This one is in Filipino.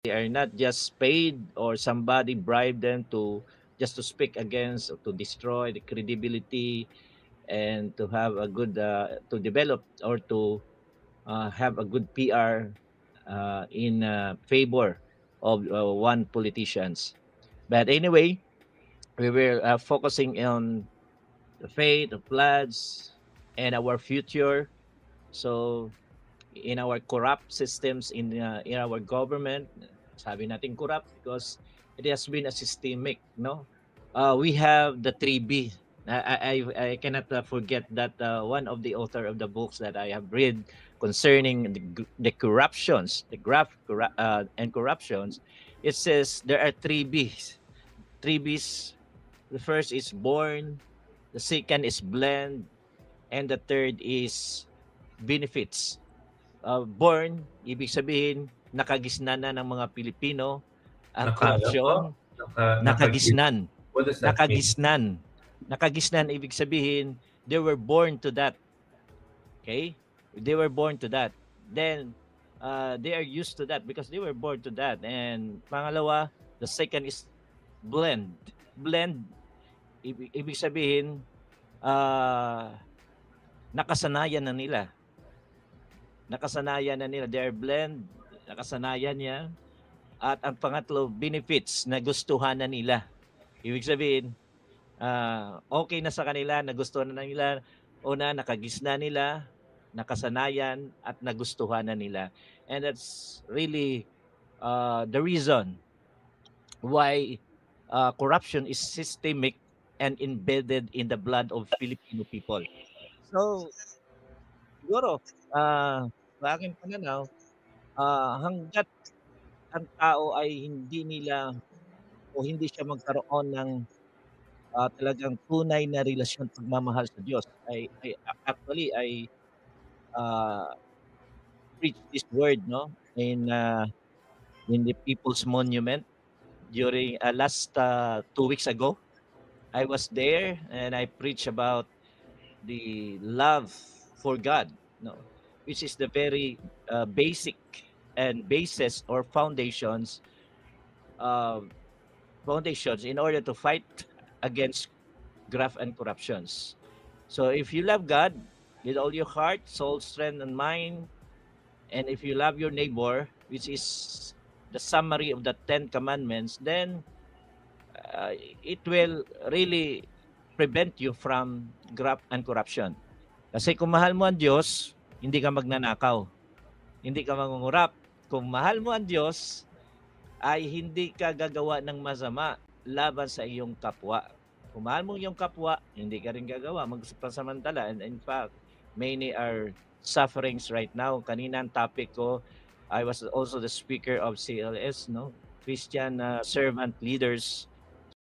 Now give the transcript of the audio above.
They are not just paid or somebody bribed them to just to speak against or to destroy the credibility and to have a good to develop or to have a good PR in favor of one politicians. But anyway, we were focusing on the fate of floods and our future. So in our corrupt systems in our government, sabi natin corrupt because it has been a systemic, no? We have the 3B. I cannot forget that one of the author of the books that I have read concerning the corruptions, the and corruptions, it says there are 3Bs. 3Bs. The first is born, the second is blend, and the third is benefits. Born, ibig sabihin, nakagisnan na ng mga Pilipino ang Ano po? korupsyon, Nakagis. nakagisnan. What does that mean? Nakagisnan. Nakagisnan, ibig sabihin, they were born to that. Okay? They were born to that. Then, they are used to that because they were born to that. And pangalawa, the second is blend. Blend, ibig sabihin, nakasanayan na nila. Nakasanayan na nila. They are blend, nakasanayan niya. At ang pangatlo, benefits na gustuhan na nila. Ibig sabihin, okay na sa kanila, nagustuhan na nila. Una, nakagisna nila, nakasanayan, at nagustuhan na nila. And that's really the reason why corruption is systemic and embedded in the blood of Filipino people. So, siguro, sa aking pananaw, hangga't ang tao ay hindi nila o hindi siya magkaroon ng talagang tunay na relasyon pagmamahal sa Diyos ay actually I uh, preach this word, no, in the People's Monument during last 2 weeks ago. I was there and I preach about the love for God, no, which is the very basic and basis or uh, foundations in order to fight against graft and corruptions. So if you love God with all your heart, soul, strength, and mind, and if you love your neighbor, which is the summary of the Ten Commandments, then it will really prevent you from graft and corruption. Kasi kung mahal mo ang Diyos, hindi ka magnanakaw. Hindi ka mangungurap. Kung mahal mo ang Diyos, ay hindi ka gagawa ng masama laban sa iyong kapwa. Kung mahal mo yung kapwa, hindi ka rin gagawa magpasamantala. And in fact, many are sufferings right now. Kanina ang topic ko, I was also the speaker of CLS, no? Christian Servant Leaders